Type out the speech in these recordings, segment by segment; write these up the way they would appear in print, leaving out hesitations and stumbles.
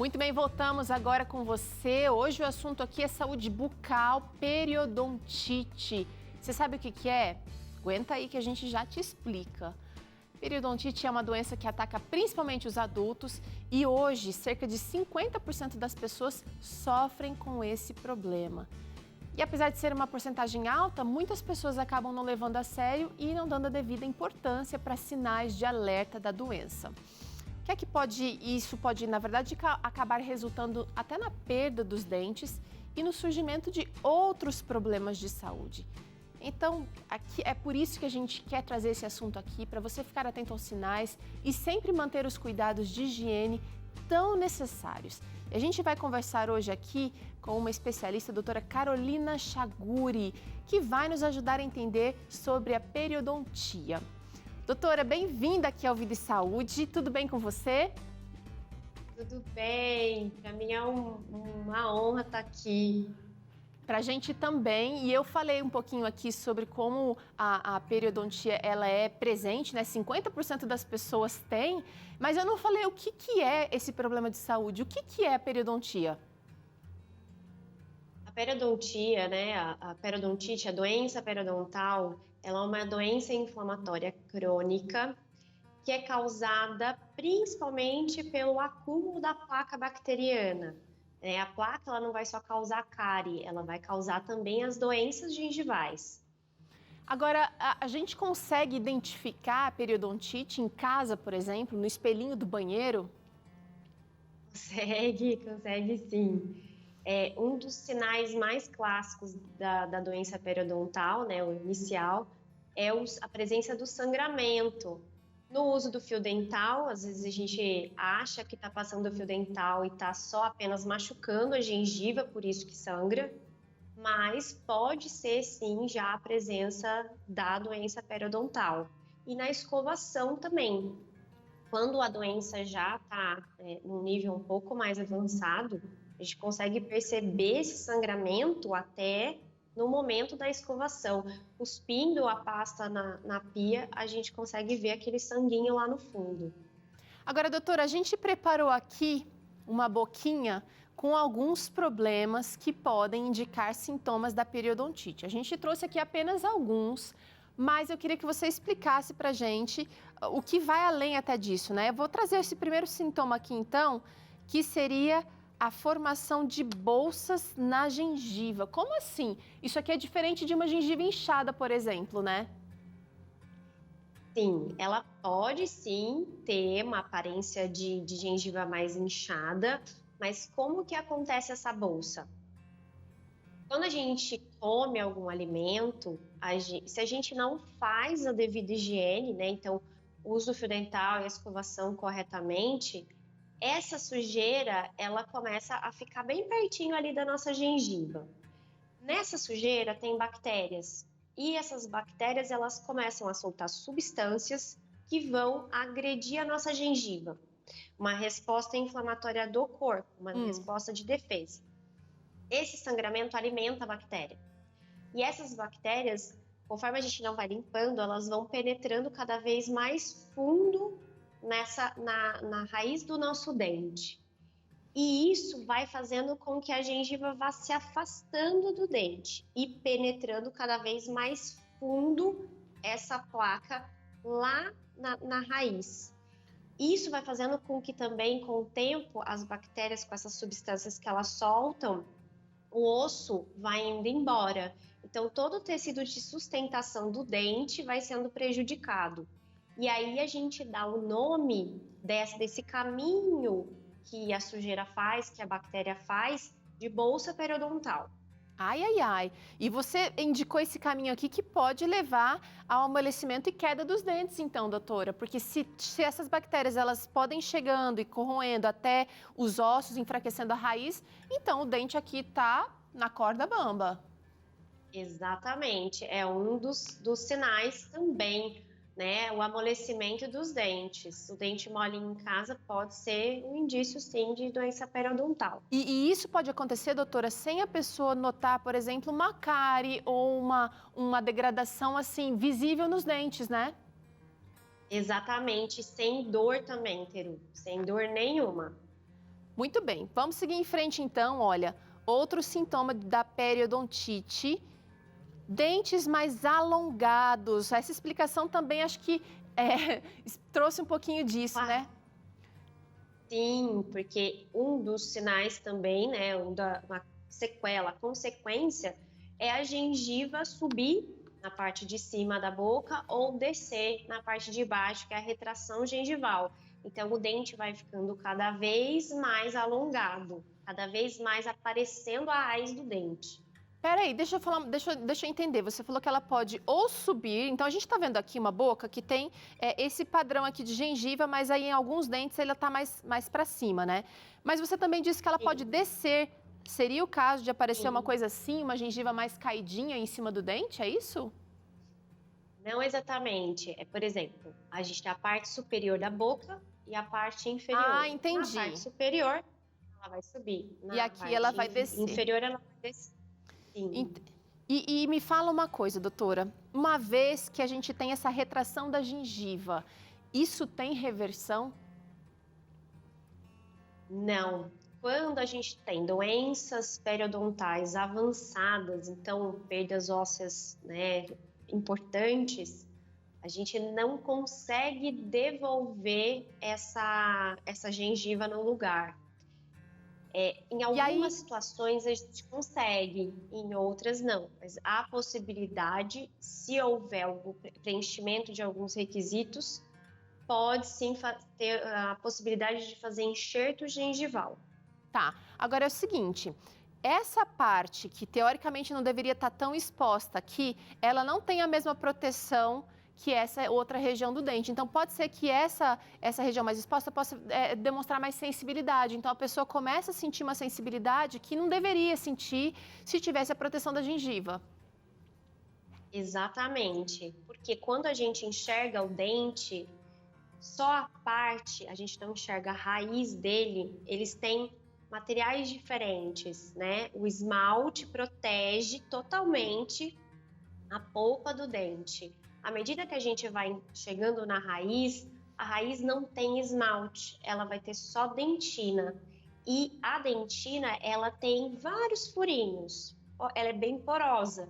Muito bem, voltamos agora com você. Hoje o assunto aqui é saúde bucal, periodontite. Você sabe o que é? Aguenta aí que a gente já te explica. Periodontite é uma doença que ataca principalmente os adultos e hoje cerca de 50% das pessoas sofrem com esse problema. E apesar de ser uma porcentagem alta, muitas pessoas acabam não levando a sério e não dando a devida importância para sinais de alerta da doença. O que é que isso pode, na verdade, acabar resultando até na perda dos dentes e no surgimento de outros problemas de saúde. Então, aqui é por isso que a gente quer trazer esse assunto aqui, para você ficar atento aos sinais e sempre manter os cuidados de higiene tão necessários. E a gente vai conversar hoje aqui com uma especialista, a doutora Carolina Chaguri, que vai nos ajudar a entender sobre a periodontia. Doutora, bem-vinda aqui ao Vida e Saúde. Tudo bem com você? Tudo bem. Para mim é uma honra estar aqui. Para a gente também. E eu falei um pouquinho aqui sobre como a periodontia ela é presente, né? 50% das pessoas têm, mas eu não falei o que é esse problema de saúde. O que é a periodontia? A periodontia, né? A periodontite, a doença periodontal, ela é uma doença inflamatória crônica que é causada principalmente pelo acúmulo da placa bacteriana. A placa ela não vai só causar cárie, ela vai causar também as doenças gengivais. Agora, a gente consegue identificar a periodontite em casa, por exemplo, no espelhinho do banheiro? Consegue sim. Um dos sinais mais clássicos da doença periodontal, né, o inicial, é a presença do sangramento. No uso do fio dental, às vezes a gente acha que está passando o fio dental e está só apenas machucando a gengiva, por isso que sangra, mas pode ser sim já a presença da doença periodontal. E na escovação também. Quando a doença já está num nível um pouco mais avançado, a gente consegue perceber esse sangramento até no momento da escovação. Cuspindo a pasta na pia, a gente consegue ver aquele sanguinho lá no fundo. Agora, doutora, a gente preparou aqui uma boquinha com alguns problemas que podem indicar sintomas da periodontite. A gente trouxe aqui apenas alguns, mas eu queria que você explicasse pra gente o que vai além até disso, né? Eu vou trazer esse primeiro sintoma aqui, então, que seria a formação de bolsas na gengiva. Como assim? Isso aqui é diferente de uma gengiva inchada, por exemplo, né? Sim, ela pode sim ter uma aparência de gengiva mais inchada, mas como que acontece essa bolsa? Quando a gente come algum alimento, se a gente não faz a devida higiene, né? Então, usa o fio dental e a escovação corretamente, essa sujeira, ela começa a ficar bem pertinho ali da nossa gengiva. Nessa sujeira tem bactérias e essas bactérias elas começam a soltar substâncias que vão agredir a nossa gengiva. Uma resposta inflamatória do corpo, uma resposta de defesa. Esse sangramento alimenta a bactéria. E essas bactérias, conforme a gente não vai limpando, elas vão penetrando cada vez mais fundo na raiz do nosso dente. E isso vai fazendo com que a gengiva vá se afastando do dente e penetrando cada vez mais fundo essa placa lá na raiz. Isso vai fazendo com que também, com o tempo, as bactérias com essas substâncias que elas soltam, o osso vai indo embora. Então, todo o tecido de sustentação do dente vai sendo prejudicado. E aí a gente dá o nome desse caminho que a sujeira faz, que a bactéria faz, de bolsa periodontal. Ai, ai, ai. E você indicou esse caminho aqui que pode levar ao amolecimento e queda dos dentes, então, doutora? Porque se essas bactérias elas podem chegando e corroendo até os ossos, enfraquecendo a raiz, então o dente aqui tá na corda bamba. Exatamente. É um dos sinais também, né? O amolecimento dos dentes. O dente mole em casa pode ser um indício, sim, de doença periodontal. E isso pode acontecer, doutora, sem a pessoa notar, por exemplo, uma cárie ou uma degradação, assim, visível nos dentes, né? Exatamente. Sem dor também, Teru. Sem dor nenhuma. Muito bem, vamos seguir em frente então, olha, outro sintoma da periodontite, dentes mais alongados. Essa explicação também acho que trouxe um pouquinho disso, né? Sim, porque um dos sinais também, né, uma sequela, consequência, é a gengiva subir na parte de cima da boca ou descer na parte de baixo, que é a retração gengival. Então, o dente vai ficando cada vez mais alongado, cada vez mais aparecendo a raiz do dente. Peraí, deixa eu entender. Você falou que ela pode ou subir, então a gente está vendo aqui uma boca que tem esse padrão aqui de gengiva, mas aí em alguns dentes ela está mais para cima, né? Mas você também disse que ela pode descer. Seria o caso de aparecer uma coisa assim, uma gengiva mais caidinha em cima do dente, é isso? Não exatamente. Por exemplo, a gente tem a parte superior da boca e a parte inferior. Ah, entendi. Na parte superior, ela vai subir. E aqui ela vai descer. Inferior, ela vai descer. Sim. E me fala uma coisa, doutora. Uma vez que a gente tem essa retração da gengiva, isso tem reversão? Não. Quando a gente tem doenças periodontais avançadas, então perdas ósseas, né, importantes, a gente não consegue devolver essa gengiva no lugar. Em algumas situações a gente consegue, em outras não. Mas há possibilidade, se houver o preenchimento de alguns requisitos, pode sim ter a possibilidade de fazer enxerto gengival. Tá, agora é o seguinte, essa parte que teoricamente não deveria estar tão exposta aqui, ela não tem a mesma proteção que essa outra região do dente. Então, pode ser que essa região mais exposta possa demonstrar mais sensibilidade. Então, a pessoa começa a sentir uma sensibilidade que não deveria sentir se tivesse a proteção da gengiva. Exatamente, porque quando a gente enxerga o dente, só a parte, a gente não enxerga a raiz dele, eles têm materiais diferentes, né? O esmalte protege totalmente a polpa do dente. À medida que a gente vai chegando na raiz, a raiz não tem esmalte, ela vai ter só dentina. E a dentina, ela tem vários furinhos, ela é bem porosa.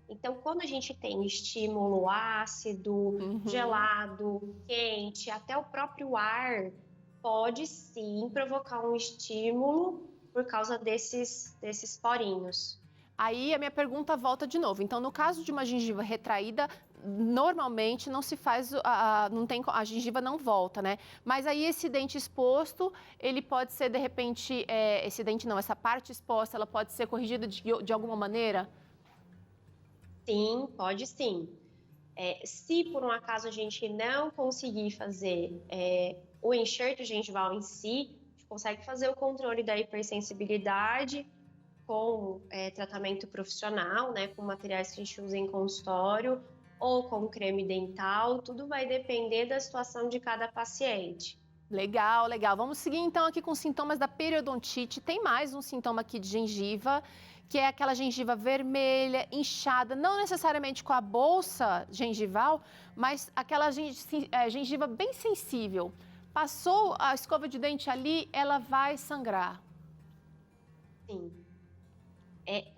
Então, quando a gente tem estímulo ácido, gelado, quente, até o próprio ar, pode sim provocar um estímulo por causa desses porinhos. Aí a minha pergunta volta de novo. Então, no caso de uma gengiva retraída, normalmente não se faz, não tem, a gengiva não volta, né? Mas aí esse dente exposto, ele pode ser de repente, esse dente não, essa parte exposta, ela pode ser corrigida de alguma maneira? Sim, pode sim. Se por um acaso a gente não conseguir fazer o enxerto gengival em si, a gente consegue fazer o controle da hipersensibilidade com tratamento profissional, né, com materiais que a gente usa em consultório ou com creme dental, tudo vai depender da situação de cada paciente. Legal, legal. Vamos seguir então aqui com sintomas da periodontite. Tem mais um sintoma aqui de gengiva, que é aquela gengiva vermelha, inchada, não necessariamente com a bolsa gengival, mas aquela gengiva bem sensível. Passou a escova de dente ali, ela vai sangrar. Sim.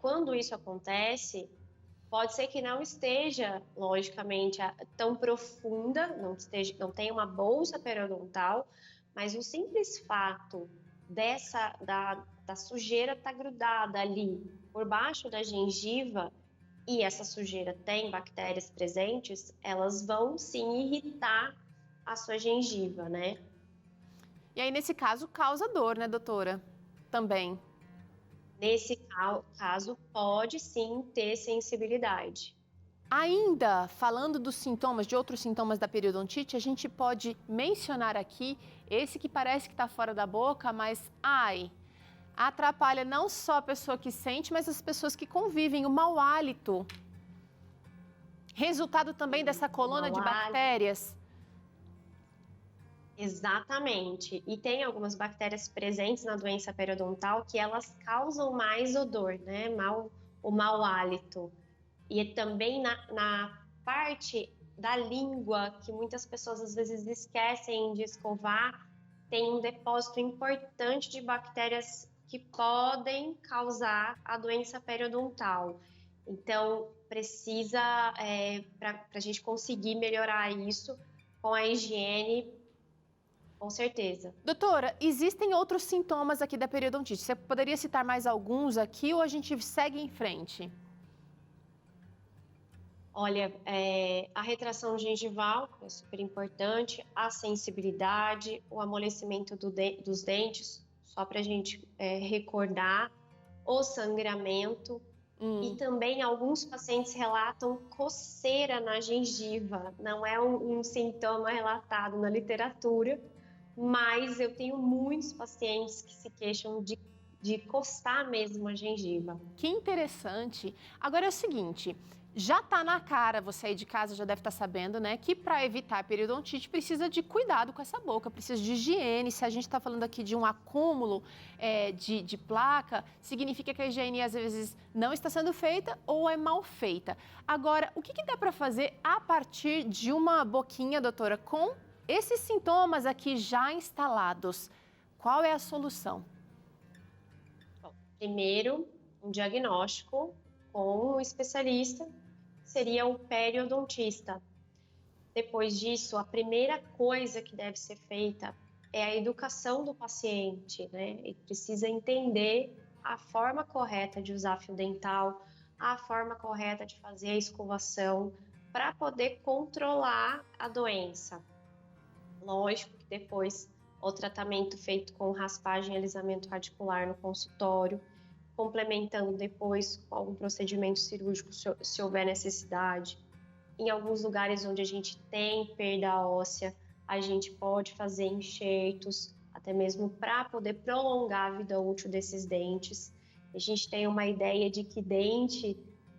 Quando isso acontece, pode ser que não esteja, logicamente, tão profunda, não tenha uma bolsa periodontal, mas o simples fato da sujeira estar grudada ali por baixo da gengiva e essa sujeira tem bactérias presentes, elas vão sim irritar a sua gengiva, né? E aí, nesse caso, causa dor, né, doutora? Também. Nesse caso, pode sim ter sensibilidade. Ainda falando dos sintomas, de outros sintomas da periodontite, a gente pode mencionar aqui esse que parece que está fora da boca, mas atrapalha não só a pessoa que sente, mas as pessoas que convivem, o mau hálito. Resultado também dessa colônia de bactérias. Exatamente. E tem algumas bactérias presentes na doença periodontal que elas causam mais odor, né? O mau hálito. E também na parte da língua, que muitas pessoas às vezes esquecem de escovar, tem um depósito importante de bactérias que podem causar a doença periodontal. Então, precisa, para a gente conseguir melhorar isso com a higiene, com certeza. Doutora, existem outros sintomas aqui da periodontite. Você poderia citar mais alguns aqui ou a gente segue em frente? Olha, a retração gengival é super importante, a sensibilidade, o amolecimento dos dentes, só para a gente recordar, o sangramento e também alguns pacientes relatam coceira na gengiva. Não é um sintoma relatado na literatura, mas eu tenho muitos pacientes que se queixam de coçar mesmo a gengiva. Que interessante. Agora é o seguinte, já está na cara, você aí de casa já deve estar sabendo, né, que para evitar a periodontite precisa de cuidado com essa boca, precisa de higiene. Se a gente está falando aqui de um acúmulo de placa, significa que a higiene às vezes não está sendo feita ou é mal feita. Agora, o que dá para fazer a partir de uma boquinha, doutora, com esses sintomas aqui já instalados? Qual é a solução? Bom, primeiro, um diagnóstico com um especialista, seria o periodontista. Depois disso, a primeira coisa que deve ser feita é a educação do paciente, né? Ele precisa entender a forma correta de usar fio dental, a forma correta de fazer a escovação, para poder controlar a doença. Lógico que depois o tratamento feito com raspagem e alisamento radicular no consultório, complementando depois com algum procedimento cirúrgico, se houver necessidade. Em alguns lugares onde a gente tem perda óssea, a gente pode fazer enxertos, até mesmo para poder prolongar a vida útil desses dentes. A gente tem uma ideia de que dente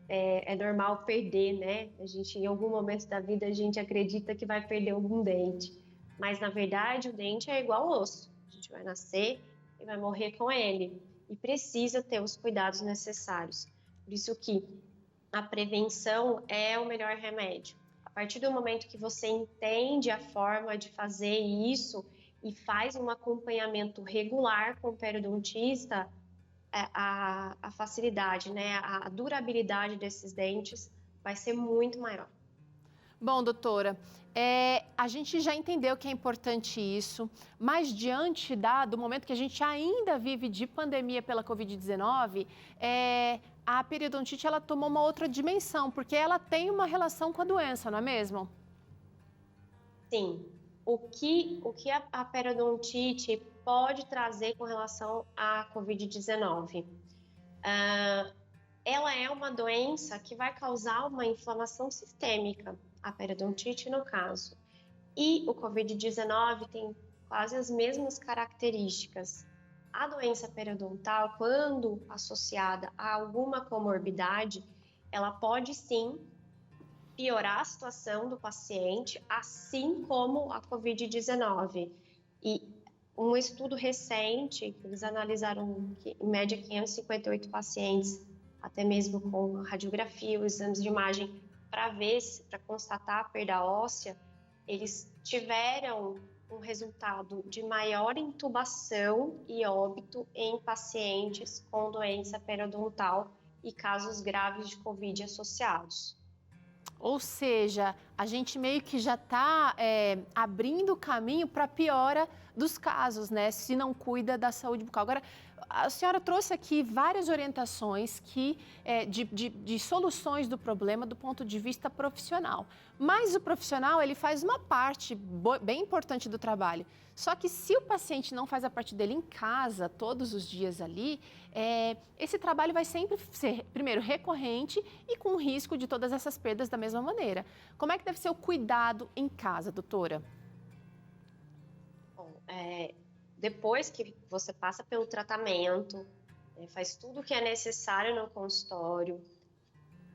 é normal perder, né? A gente, em algum momento da vida, a gente acredita que vai perder algum dente. Mas, na verdade, o dente é igual ao osso. A gente vai nascer e vai morrer com ele. E precisa ter os cuidados necessários. Por isso que a prevenção é o melhor remédio. A partir do momento que você entende a forma de fazer isso e faz um acompanhamento regular com o periodontista, a facilidade, né, a durabilidade desses dentes vai ser muito maior. Bom, doutora, a gente já entendeu que é importante isso, mas diante do momento que a gente ainda vive de pandemia pela Covid-19, a periodontite ela tomou uma outra dimensão, porque ela tem uma relação com a doença, não é mesmo? Sim. O que a periodontite pode trazer com relação à Covid-19? Ela é uma doença que vai causar uma inflamação sistêmica, a periodontite no caso. E o Covid-19 tem quase as mesmas características. A doença periodontal, quando associada a alguma comorbidade, ela pode sim piorar a situação do paciente, assim como a Covid-19. E um estudo recente, eles analisaram em média 558 pacientes, até mesmo com radiografia, os exames de imagem, para constatar a perda óssea, eles tiveram um resultado de maior intubação e óbito em pacientes com doença periodontal e casos graves de Covid associados. Ou seja, a gente meio que já está abrindo o caminho para a piora dos casos, né? Se não cuida da saúde bucal. Agora, a senhora trouxe aqui várias orientações de soluções do problema do ponto de vista profissional. Mas o profissional, ele faz uma parte bem importante do trabalho. Só que se o paciente não faz a parte dele em casa, todos os dias ali, esse trabalho vai sempre ser, primeiro, recorrente e com risco de todas essas perdas da mesma maneira. Como é que deve ser o cuidado em casa, doutora? Bom, depois que você passa pelo tratamento, faz tudo o que é necessário no consultório,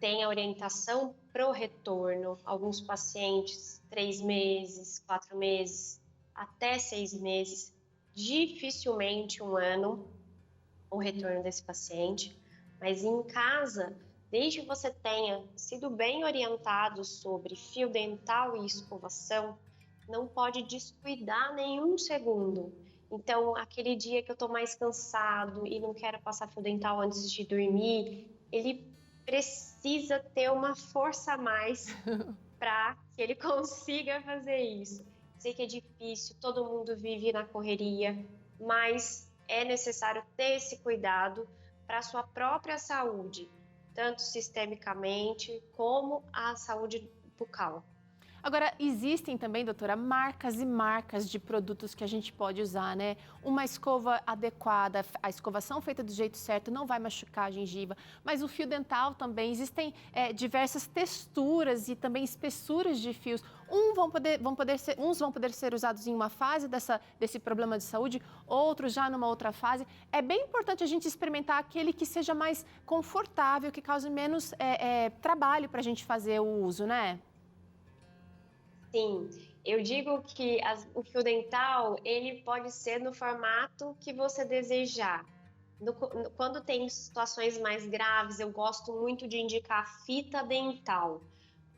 tem a orientação para o retorno, alguns pacientes 3 meses, 4 meses, até 6 meses, dificilmente 1 ano, o retorno desse paciente, mas em casa, desde que você tenha sido bem orientado sobre fio dental e escovação, não pode descuidar nenhum segundo. Então, aquele dia que eu tô mais cansado e não quero passar fio dental antes de dormir, ele precisa ter uma força a mais para que ele consiga fazer isso. Sei que é difícil, todo mundo vive na correria, mas é necessário ter esse cuidado para a sua própria saúde, tanto sistemicamente como a saúde bucal. Agora, existem também, doutora, marcas e marcas de produtos que a gente pode usar, né? Uma escova adequada, a escovação feita do jeito certo não vai machucar a gengiva, mas o fio dental também, existem diversas texturas e também espessuras de fios. Uns vão poder ser usados em uma fase desse problema de saúde, outros já numa outra fase. É bem importante a gente experimentar aquele que seja mais confortável, que cause menos trabalho para a gente fazer o uso, né? Sim, eu digo que o fio dental, ele pode ser no formato que você desejar. Quando tem situações mais graves, eu gosto muito de indicar fita dental,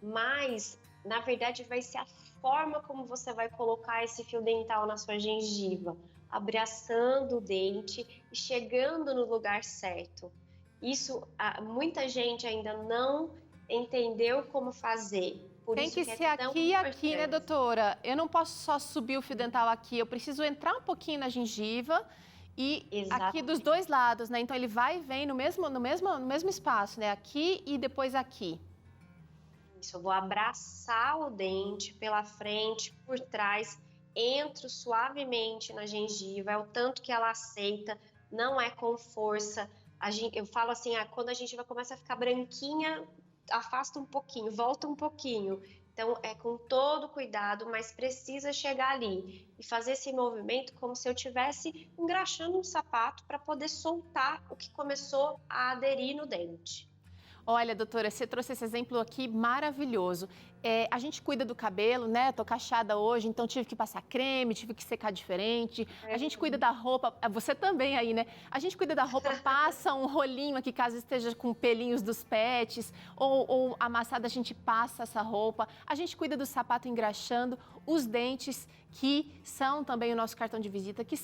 mas, na verdade, vai ser a forma como você vai colocar esse fio dental na sua gengiva, abraçando o dente e chegando no lugar certo. Isso, muita gente ainda não entendeu como fazer. Por Tem isso que que é ser tão aqui e aqui, né, importante. doutora? Eu não posso só subir o fio dental aqui, eu preciso entrar um pouquinho na gengiva e aqui dos Exatamente. dois lados, né? Então ele vai e vem no mesmo espaço, né? Aqui e depois aqui. Isso, eu vou abraçar o dente pela frente, por trás, entro suavemente na gengiva, é o tanto que ela aceita, não é com força. Eu falo assim, quando a gengiva começa a ficar branquinha, afasta um pouquinho, volta um pouquinho. Então, é com todo cuidado, mas precisa chegar ali e fazer esse movimento como se eu estivesse engraxando um sapato para poder soltar o que começou a aderir no dente. Olha, doutora, você trouxe esse exemplo aqui maravilhoso. A gente cuida do cabelo, né? Tô cacheada hoje, então tive que passar creme, tive que secar diferente. A gente cuida da roupa, você também aí, né? A gente cuida da roupa, passa um rolinho aqui, caso esteja com pelinhos dos pets, ou amassada, a gente passa essa roupa. A gente cuida do sapato engraxando, os dentes, que são também o nosso cartão de visita, que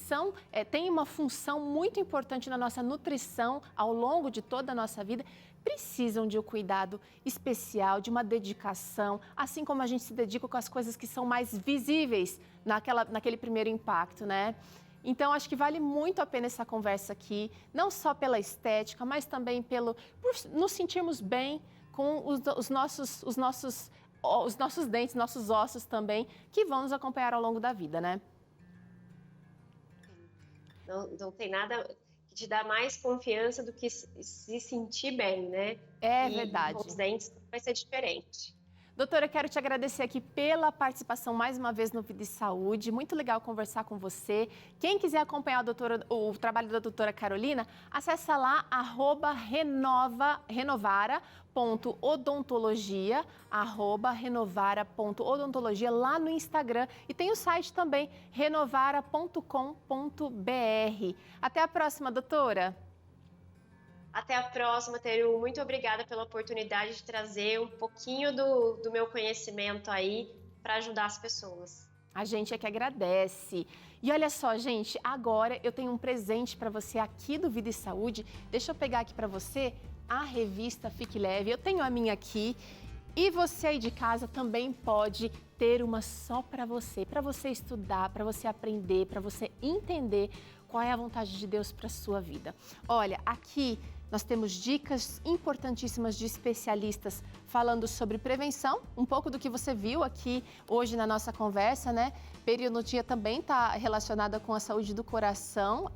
têm uma função muito importante na nossa nutrição ao longo de toda a nossa vida, precisam de um cuidado especial, de uma dedicação, assim como a gente se dedica com as coisas que são mais visíveis naquele primeiro impacto, né? Então, acho que vale muito a pena essa conversa aqui, não só pela estética, mas também por nos sentirmos bem com os nossos dentes, nossos ossos também, que vão nos acompanhar ao longo da vida, né? Não tem nada que te dá mais confiança do que se sentir bem, né? É E com verdade. os dentes vai ser diferente. Doutora, quero te agradecer aqui pela participação mais uma vez no Vida e Saúde. Muito legal conversar com você. Quem quiser acompanhar o trabalho da doutora Carolina, acessa lá @renovara.odontologia, @renovara.odontologia lá no Instagram. E tem o site também, renovara.com.br. Até a próxima, doutora. Até a próxima, Teru. Muito obrigada pela oportunidade de trazer um pouquinho do meu conhecimento aí para ajudar as pessoas. A gente é que agradece. E olha só, gente, agora eu tenho um presente para você aqui do Vida e Saúde. Deixa eu pegar aqui para você a revista Fique Leve. Eu tenho a minha aqui e você aí de casa também pode ter uma só para você estudar, para você aprender, para você entender qual é a vontade de Deus para sua vida. Olha, aqui nós temos dicas importantíssimas de especialistas falando sobre prevenção, um pouco do que você viu aqui hoje na nossa conversa, né? Periodontia também está relacionada com a saúde do coração,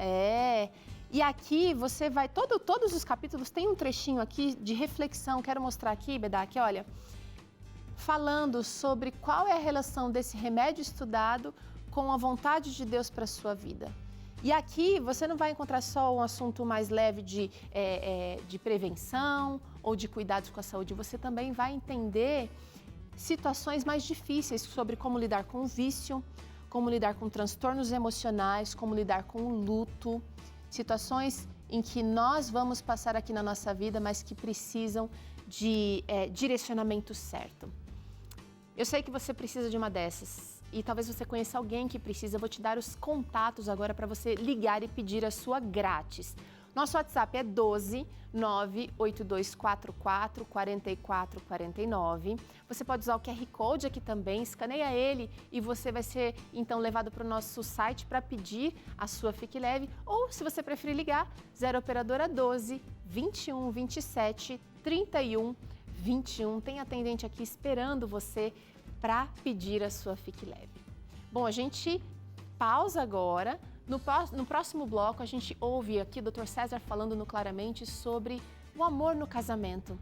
E aqui você vai, todos os capítulos tem um trechinho aqui de reflexão, quero mostrar aqui, Bedak, olha, falando sobre qual é a relação desse remédio estudado com a vontade de Deus para a sua vida. E aqui você não vai encontrar só um assunto mais leve de prevenção ou de cuidados com a saúde, você também vai entender situações mais difíceis sobre como lidar com o vício, como lidar com transtornos emocionais, como lidar com o luto, situações em que nós vamos passar aqui na nossa vida, mas que precisam de direcionamento certo. Eu sei que você precisa de uma dessas e talvez você conheça alguém que precisa. Eu vou te dar os contatos agora para você ligar e pedir a sua grátis. Nosso WhatsApp é 12 98244 4449. Você pode usar o QR Code aqui também, escaneia ele e você vai ser então levado para o nosso site para pedir a sua Fique Leve. Ou, se você preferir ligar, 0 operadora 12 21 27 31 21. Tem atendente aqui esperando você para pedir a sua Fique Leve. Bom, a gente pausa agora. No próximo bloco, a gente ouve aqui o Dr. César falando no Claramente sobre o amor no casamento.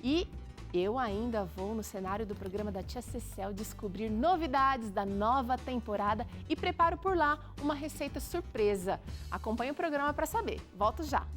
E eu ainda vou no cenário do programa da Tia Cecel descobrir novidades da nova temporada e preparo por lá uma receita surpresa. Acompanhe o programa para saber. Volto já!